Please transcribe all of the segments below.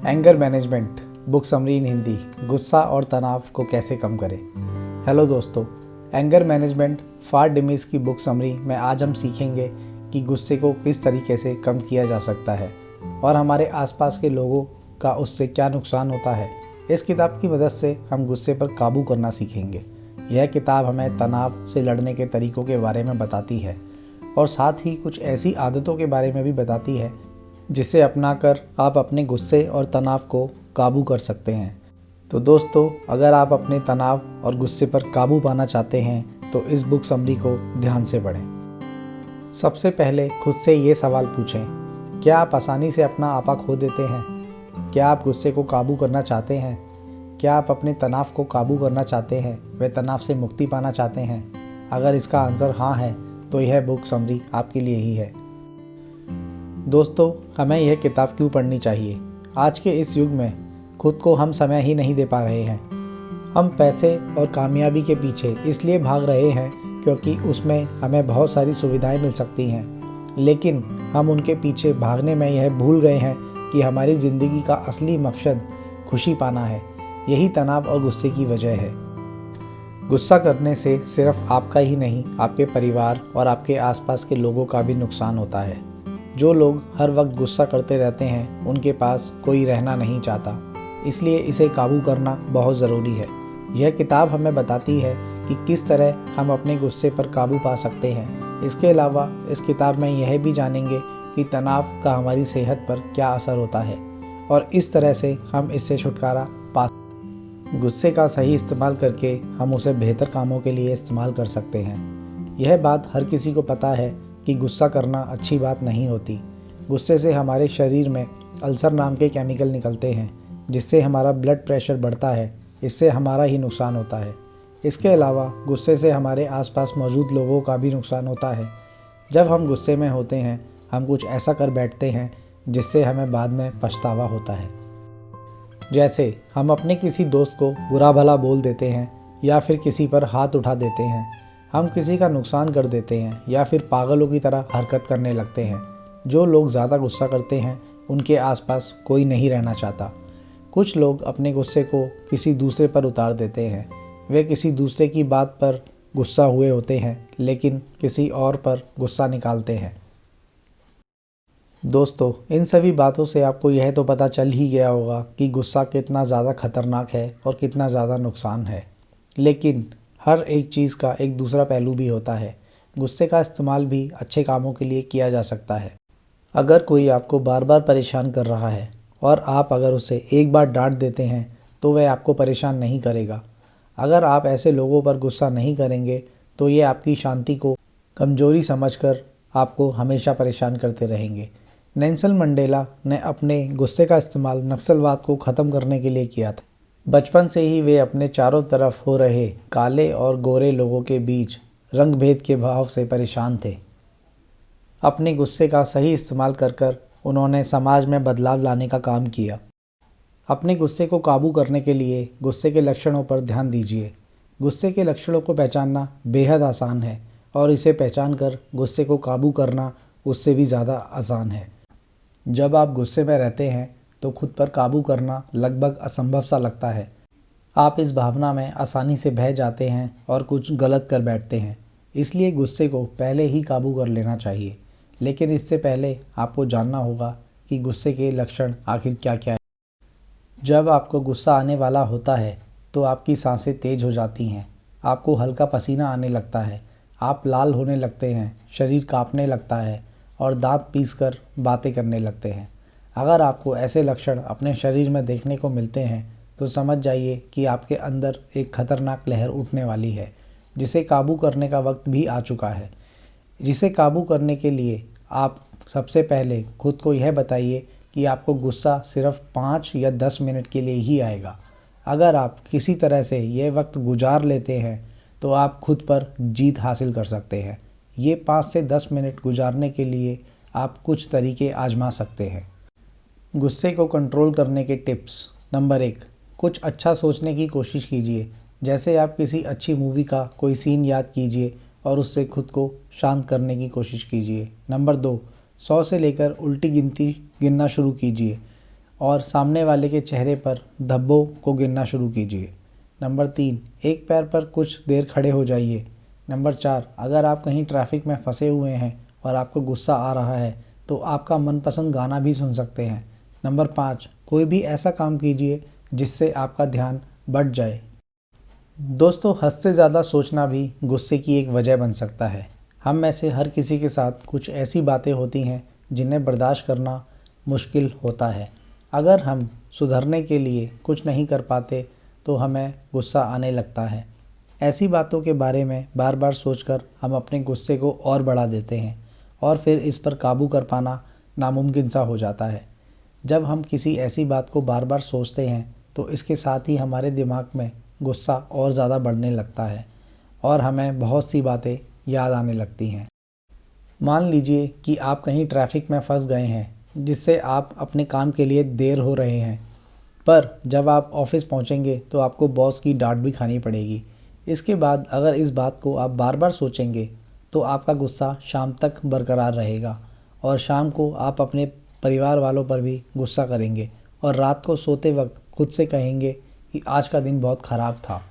Anger management book summary इन हिंदी। गुस्सा और तनाव को कैसे कम करें। हेलो दोस्तों, एंगर मैनेजमेंट फार डिमिस की बुक समरी में आज हम सीखेंगे कि गुस्से को किस तरीके से कम किया जा सकता है और हमारे आसपास के लोगों का उससे क्या नुकसान होता है। इस किताब की मदद से हम गुस्से पर काबू करना सीखेंगे। यह किताब हमें तनाव से लड़ने के तरीकों के बारे में बताती है और साथ ही कुछ ऐसी आदतों के बारे में भी बताती है जिसे अपनाकर आप अपने गुस्से और तनाव को काबू कर सकते हैं। तो दोस्तों, अगर आप अपने तनाव और गुस्से पर काबू पाना चाहते हैं तो इस बुक समरी को ध्यान से पढ़ें। सबसे पहले खुद से ये सवाल पूछें, क्या आप आसानी से अपना आपा खो देते हैं? क्या आप गुस्से को काबू करना चाहते हैं? क्या आप अपने तनाव को काबू करना चाहते हैं? वे तनाव से मुक्ति पाना चाहते हैं? अगर इसका आंसर हाँ है तो यह बुक समरी आपके लिए ही है। दोस्तों, हमें यह किताब क्यों पढ़नी चाहिए? आज के इस युग में खुद को हम समय ही नहीं दे पा रहे हैं। हम पैसे और कामयाबी के पीछे इसलिए भाग रहे हैं क्योंकि उसमें हमें बहुत सारी सुविधाएं मिल सकती हैं, लेकिन हम उनके पीछे भागने में यह भूल गए हैं कि हमारी ज़िंदगी का असली मकसद खुशी पाना है। यही तनाव और गुस्से की वजह है। गुस्सा करने से सिर्फ आपका ही नहीं, आपके परिवार और आपके आसपास के लोगों का भी नुकसान होता है। जो लोग हर वक्त गुस्सा करते रहते हैं उनके पास कोई रहना नहीं चाहता, इसलिए इसे काबू करना बहुत ज़रूरी है। यह किताब हमें बताती है कि किस तरह हम अपने गुस्से पर काबू पा सकते हैं। इसके अलावा इस किताब में यह भी जानेंगे कि तनाव का हमारी सेहत पर क्या असर होता है और इस तरह से हम इससे छुटकारा पा गुस्से का सही इस्तेमाल करके हम उसे बेहतर कामों के लिए इस्तेमाल कर सकते हैं। यह बात हर किसी को पता है कि गुस्सा करना अच्छी बात नहीं होती। गुस्से से हमारे शरीर में अल्सर नाम के केमिकल निकलते हैं जिससे हमारा ब्लड प्रेशर बढ़ता है। इससे हमारा ही नुकसान होता है। इसके अलावा गुस्से से हमारे आसपास मौजूद लोगों का भी नुकसान होता है। जब हम गुस्से में होते हैं हम कुछ ऐसा कर बैठते हैं जिससे हमें बाद में पछतावा होता है। जैसे हम अपने किसी दोस्त को बुरा भला बोल देते हैं या फिर किसी पर हाथ उठा देते हैं। हम किसी का नुकसान कर देते हैं या फिर पागलों की तरह हरकत करने लगते हैं। जो लोग ज़्यादा गुस्सा करते हैं उनके आसपास कोई नहीं रहना चाहता। कुछ लोग अपने गुस्से को किसी दूसरे पर उतार देते हैं। वे किसी दूसरे की बात पर गुस्सा हुए होते हैं लेकिन किसी और पर गुस्सा निकालते हैं। दोस्तों, इन सभी बातों से आपको यह तो पता चल ही गया होगा कि गुस्सा कितना ज़्यादा खतरनाक है और कितना ज़्यादा नुकसान है। लेकिन हर एक चीज़ का एक दूसरा पहलू भी होता है। गुस्से का इस्तेमाल भी अच्छे कामों के लिए किया जा सकता है। अगर कोई आपको बार बार परेशान कर रहा है और आप अगर उसे एक बार डांट देते हैं तो वह आपको परेशान नहीं करेगा। अगर आप ऐसे लोगों पर गुस्सा नहीं करेंगे तो ये आपकी शांति को कमज़ोरी समझकर आपको हमेशा परेशान करते रहेंगे। नेल्सन मंडेला ने अपने गुस्से का इस्तेमाल नक्सलवाद को ख़त्म करने के लिए किया था। बचपन से ही वे अपने चारों तरफ हो रहे काले और गोरे लोगों के बीच रंग भेद के भाव से परेशान थे। अपने गुस्से का सही इस्तेमाल कर उन्होंने समाज में बदलाव लाने का काम किया। अपने गुस्से को काबू करने के लिए गुस्से के लक्षणों पर ध्यान दीजिए। गुस्से के लक्षणों को पहचानना बेहद आसान है और इसे पहचान कर गुस्से को काबू करना उससे भी ज़्यादा आसान है। जब आप गुस्से में रहते हैं तो खुद पर काबू करना लगभग असंभव सा लगता है। आप इस भावना में आसानी से बह जाते हैं और कुछ गलत कर बैठते हैं। इसलिए गुस्से को पहले ही काबू कर लेना चाहिए। लेकिन इससे पहले आपको जानना होगा कि गुस्से के लक्षण आखिर क्या क्या है। जब आपको गुस्सा आने वाला होता है तो आपकी सांसें तेज हो जाती हैं, आपको हल्का पसीना आने लगता है, आप लाल होने लगते हैं, शरीर कांपने लगता है और दांत पीसकर बातें करने लगते हैं। अगर आपको ऐसे लक्षण अपने शरीर में देखने को मिलते हैं तो समझ जाइए कि आपके अंदर एक खतरनाक लहर उठने वाली है जिसे काबू करने का वक्त भी आ चुका है। जिसे काबू करने के लिए आप सबसे पहले खुद को यह बताइए कि आपको गुस्सा सिर्फ 5 या 10 मिनट के लिए ही आएगा। अगर आप किसी तरह से यह वक्त गुजार लेते हैं तो आप खुद पर जीत हासिल कर सकते हैं। ये 5 से 10 मिनट गुजारने के लिए आप कुछ तरीके आजमा सकते हैं। गुस्से को कंट्रोल करने के टिप्स। नंबर 1, कुछ अच्छा सोचने की कोशिश कीजिए। जैसे आप किसी अच्छी मूवी का कोई सीन याद कीजिए और उससे खुद को शांत करने की कोशिश कीजिए। नंबर 2, 100 से लेकर उल्टी गिनती गिनना शुरू कीजिए। और सामने वाले के चेहरे पर धब्बों को गिनना शुरू कीजिए। नंबर 3, एक पैर पर कुछ देर खड़े हो जाइए। नंबर 4, अगर आप कहीं ट्रैफिक में फंसे हुए हैं और आपको गुस्सा आ रहा है तो आपका मनपसंद गाना भी सुन सकते हैं। नंबर 5, कोई भी ऐसा काम कीजिए जिससे आपका ध्यान बढ़ जाए। दोस्तों, हद से ज़्यादा सोचना भी गुस्से की एक वजह बन सकता है। हम में से हर किसी के साथ कुछ ऐसी बातें होती हैं जिन्हें बर्दाश्त करना मुश्किल होता है। अगर हम सुधरने के लिए कुछ नहीं कर पाते तो हमें गुस्सा आने लगता है। ऐसी बातों के बारे में बार बार सोचकर हम अपने गुस्से को और बढ़ा देते हैं और फिर इस पर काबू कर पाना नामुमकिन सा हो जाता है। जब हम किसी ऐसी बात को बार बार सोचते हैं तो इसके साथ ही हमारे दिमाग में गुस्सा और ज़्यादा बढ़ने लगता है और हमें बहुत सी बातें याद आने लगती हैं। मान लीजिए कि आप कहीं ट्रैफिक में फंस गए हैं जिससे आप अपने काम के लिए देर हो रहे हैं, पर जब आप ऑफिस पहुंचेंगे तो आपको बॉस की डांट भी खानी पड़ेगी। इसके बाद अगर इस बात को आप बार बार सोचेंगे तो आपका गुस्सा शाम तक बरकरार रहेगा और शाम को आप अपने परिवार वालों पर भी गुस्सा करेंगे और रात को सोते वक्त खुद से कहेंगे कि आज का दिन बहुत ख़राब था।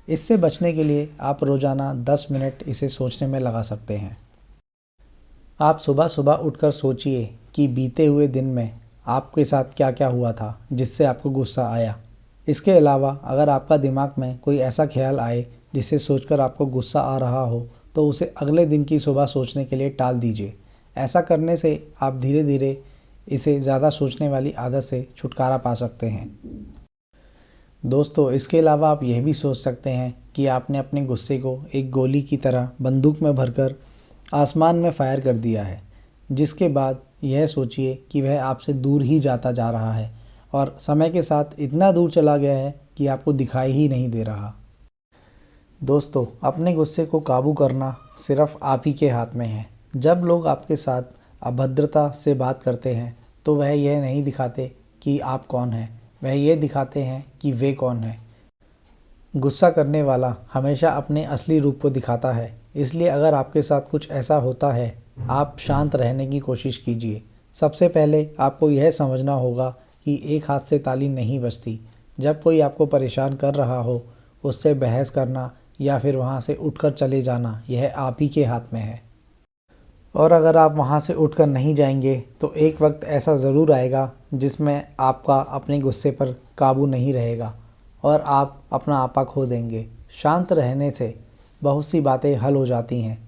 इससे बचने के लिए आप रोज़ाना 10 मिनट इसे सोचने में लगा सकते हैं। आप सुबह सुबह उठकर सोचिए कि बीते हुए दिन में आपके साथ क्या क्या हुआ था जिससे आपको गुस्सा आया। इसके अलावा अगर आपका दिमाग में कोई ऐसा ख्याल आए जिसे सोचकर आपको गुस्सा आ रहा हो तो उसे अगले दिन की सुबह सोचने के लिए टाल दीजिए। ऐसा करने से आप धीरे धीरे इसे ज़्यादा सोचने वाली आदत से छुटकारा पा सकते हैं। दोस्तों, इसके अलावा आप यह भी सोच सकते हैं कि आपने अपने गुस्से को एक गोली की तरह बंदूक में भरकर आसमान में फायर कर दिया है, जिसके बाद यह सोचिए कि वह आपसे दूर ही जाता जा रहा है और समय के साथ इतना दूर चला गया है कि आपको दिखाई ही नहीं दे रहा। दोस्तों, अपने गुस्से को काबू करना सिर्फ आप ही के हाथ में है। जब लोग आपके साथ अभद्रता से बात करते हैं तो वह यह नहीं दिखाते कि आप कौन हैं, वह ये दिखाते हैं कि वे कौन हैं। गुस्सा करने वाला हमेशा अपने असली रूप को दिखाता है, इसलिए अगर आपके साथ कुछ ऐसा होता है, आप शांत रहने की कोशिश कीजिए। सबसे पहले आपको यह समझना होगा कि एक हाथ से ताली नहीं बजती। जब कोई आपको परेशान कर रहा हो, उससे बहस करना या फिर वहाँ से उठकर चले जाना, यह आप ही के हाथ में है। और अगर आप वहाँ से उठकर नहीं जाएंगे तो एक वक्त ऐसा ज़रूर आएगा जिसमें आपका अपने गुस्से पर काबू नहीं रहेगा और आप अपना आपा खो देंगे। शांत रहने से बहुत सी बातें हल हो जाती हैं।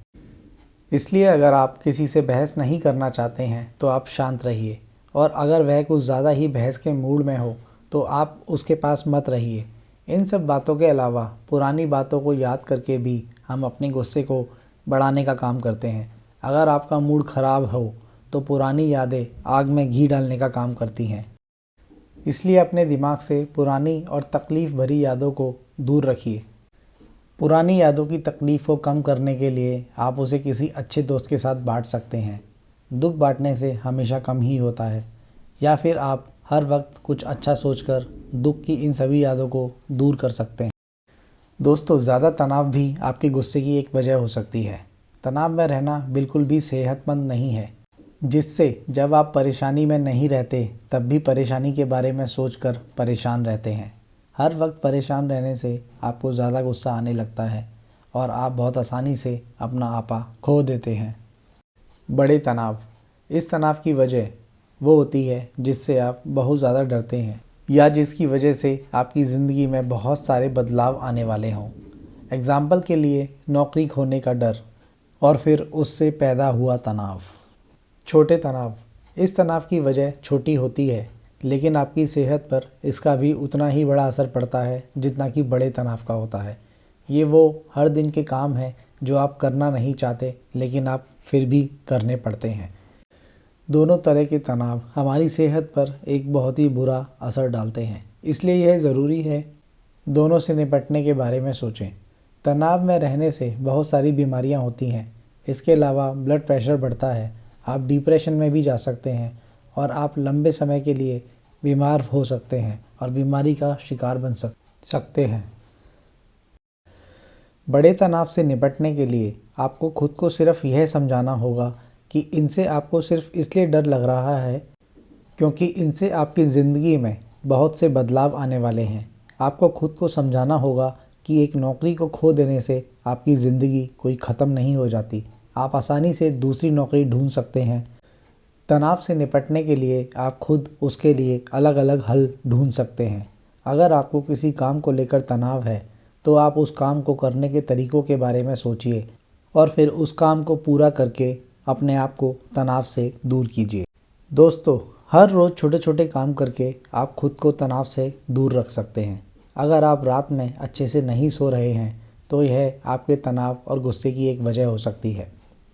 इसलिए अगर आप किसी से बहस नहीं करना चाहते हैं तो आप शांत रहिए, और अगर वह कुछ ज़्यादा ही बहस के मूड में हो तो आप उसके पास मत रहिए। इन सब बातों के अलावा पुरानी बातों को याद करके भी हम अपने गुस्से को बढ़ाने का काम करते हैं। अगर आपका मूड ख़राब हो तो पुरानी यादें आग में घी डालने का काम करती हैं। इसलिए अपने दिमाग से पुरानी और तकलीफ़ भरी यादों को दूर रखिए। पुरानी यादों की तकलीफ़ को कम करने के लिए आप उसे किसी अच्छे दोस्त के साथ बांट सकते हैं। दुख बांटने से हमेशा कम ही होता है। या फिर आप हर वक्त कुछ अच्छा सोचकर दुख की इन सभी यादों को दूर कर सकते हैं। दोस्तों, ज़्यादा तनाव भी आपके गुस्से की एक वजह हो सकती है। तनाव में रहना बिल्कुल भी सेहतमंद नहीं है, जिससे जब आप परेशानी में नहीं रहते तब भी परेशानी के बारे में सोचकर परेशान रहते हैं। हर वक्त परेशान रहने से आपको ज़्यादा गुस्सा आने लगता है और आप बहुत आसानी से अपना आपा खो देते हैं। बड़े तनाव, इस तनाव की वजह वो होती है जिससे आप बहुत ज़्यादा डरते हैं या जिसकी वजह से आपकी ज़िंदगी में बहुत सारे बदलाव आने वाले हों। एग्ज़ाम्पल के लिए नौकरी खोने का डर और फिर उससे पैदा हुआ तनाव। छोटे तनाव, इस तनाव की वजह छोटी होती है लेकिन आपकी सेहत पर इसका भी उतना ही बड़ा असर पड़ता है जितना कि बड़े तनाव का होता है। ये वो हर दिन के काम हैं जो आप करना नहीं चाहते लेकिन आप फिर भी करने पड़ते हैं। दोनों तरह के तनाव हमारी सेहत पर एक बहुत ही बुरा असर डालते हैं, इसलिए यह ज़रूरी है दोनों से निपटने के बारे में सोचें। तनाव में रहने से बहुत सारी बीमारियां होती हैं। इसके अलावा ब्लड प्रेशर बढ़ता है, आप डिप्रेशन में भी जा सकते हैं और आप लंबे समय के लिए बीमार हो सकते हैं और बीमारी का शिकार बन सकते हैं। बड़े तनाव से निपटने के लिए आपको खुद को सिर्फ यह समझाना होगा कि इनसे आपको सिर्फ इसलिए डर लग रहा है क्योंकि इनसे आपकी ज़िंदगी में बहुत से बदलाव आने वाले हैं। आपको खुद को समझाना होगा कि एक नौकरी को खो देने से आपकी ज़िंदगी कोई ख़त्म नहीं हो जाती। आप आसानी से दूसरी नौकरी ढूंढ सकते हैं। तनाव से निपटने के लिए आप खुद उसके लिए अलग अलग हल ढूंढ सकते हैं। अगर आपको किसी काम को लेकर तनाव है तो आप उस काम को करने के तरीक़ों के बारे में सोचिए और फिर उस काम को पूरा करके अपने आप को तनाव से दूर कीजिए। दोस्तों, हर रोज़ छोटे छोटे काम करके आप खुद को तनाव से दूर रख सकते हैं। अगर आप रात में अच्छे से नहीं सो रहे हैं तो यह आपके तनाव और गुस्से की एक वजह हो सकती है।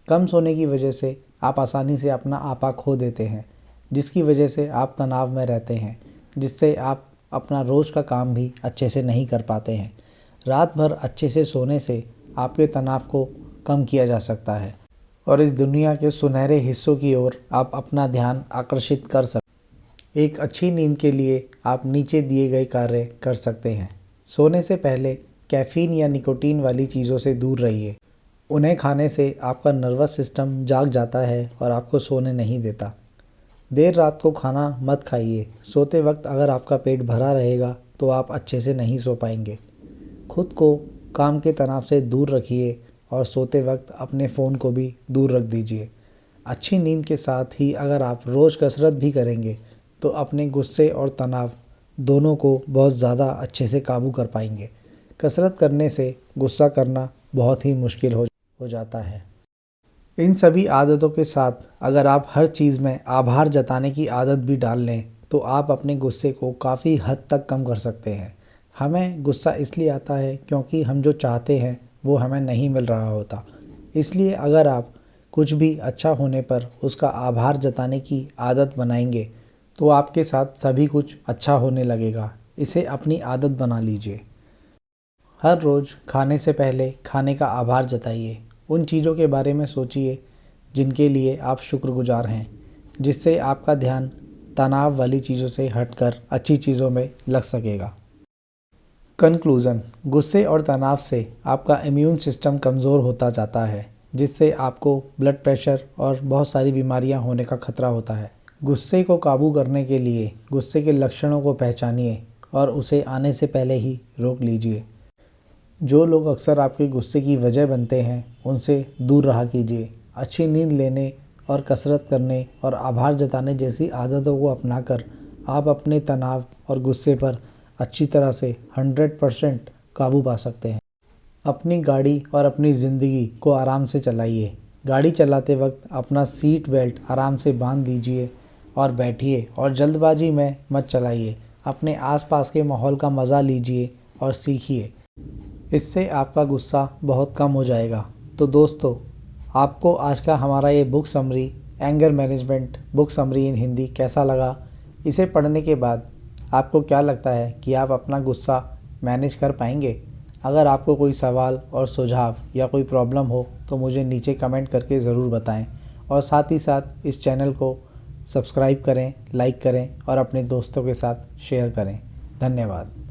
कम सोने की वजह से आप आसानी से अपना आपा खो देते हैं, जिसकी वजह से आप तनाव में रहते हैं, जिससे आप अपना रोज़ का काम भी अच्छे से नहीं कर पाते हैं। रात भर अच्छे से सोने से आपके तनाव को कम किया जा सकता है और इस दुनिया के सुनहरे हिस्सों की ओर आप अपना ध्यान आकर्षित कर सकते। एक अच्छी नींद के लिए आप नीचे दिए गए कार्य कर सकते हैं। सोने से पहले कैफ़ीन या निकोटीन वाली चीज़ों से दूर रहिए। उन्हें खाने से आपका नर्वस सिस्टम जाग जाता है और आपको सोने नहीं देता। देर रात को खाना मत खाइए। सोते वक्त अगर आपका पेट भरा रहेगा तो आप अच्छे से नहीं सो पाएंगे। खुद को काम के तनाव से दूर रखिए और सोते वक्त अपने फ़ोन को भी दूर रख दीजिए। अच्छी नींद के साथ ही अगर आप रोज़ कसरत भी करेंगे तो अपने गुस्से और तनाव दोनों को बहुत ज़्यादा अच्छे से काबू कर पाएंगे। कसरत करने से गुस्सा करना बहुत ही मुश्किल हो जाता है। इन सभी आदतों के साथ अगर आप हर चीज़ में आभार जताने की आदत भी डाल लें तो आप अपने गुस्से को काफ़ी हद तक कम कर सकते हैं। हमें गुस्सा इसलिए आता है क्योंकि हम जो चाहते हैं वो हमें नहीं मिल रहा होता। इसलिए अगर आप कुछ भी अच्छा होने पर उसका आभार जताने की आदत बनाएंगे तो आपके साथ सभी कुछ अच्छा होने लगेगा। इसे अपनी आदत बना लीजिए। हर रोज़ खाने से पहले खाने का आभार जताइए। उन चीज़ों के बारे में सोचिए जिनके लिए आप शुक्रगुजार हैं, जिससे आपका ध्यान तनाव वाली चीज़ों से हटकर अच्छी चीज़ों में लग सकेगा। कंक्लूज़न: गुस्से और तनाव से आपका इम्यून सिस्टम कमज़ोर होता जाता है, जिससे आपको ब्लड प्रेशर और बहुत सारी बीमारियां होने का खतरा होता है। गुस्से को काबू करने के लिए गुस्से के लक्षणों को पहचानिए और उसे आने से पहले ही रोक लीजिए। जो लोग अक्सर आपके गुस्से की वजह बनते हैं उनसे दूर रहा कीजिए। अच्छी नींद लेने और कसरत करने और आभार जताने जैसी आदतों को अपनाकर आप अपने तनाव और गुस्से पर अच्छी तरह से 100% काबू पा सकते हैं। अपनी गाड़ी और अपनी ज़िंदगी को आराम से चलाइए। गाड़ी चलाते वक्त अपना सीट बेल्ट आराम से बांध दीजिए और बैठिए और जल्दबाजी में मत चलाइए। अपने आसपास के माहौल का मज़ा लीजिए और सीखिए। इससे आपका गुस्सा बहुत कम हो जाएगा। तो दोस्तों, आपको आज का हमारा ये book summary anger management book summary इन हिंदी कैसा लगा? इसे पढ़ने के बाद आपको क्या लगता है कि आप अपना गुस्सा मैनेज कर पाएंगे? अगर आपको कोई सवाल और सुझाव या कोई प्रॉब्लम हो तो मुझे नीचे कमेंट करके ज़रूर बताएं और साथ ही साथ इस चैनल को सब्सक्राइब करें, लाइक करें और अपने दोस्तों के साथ शेयर करें। धन्यवाद।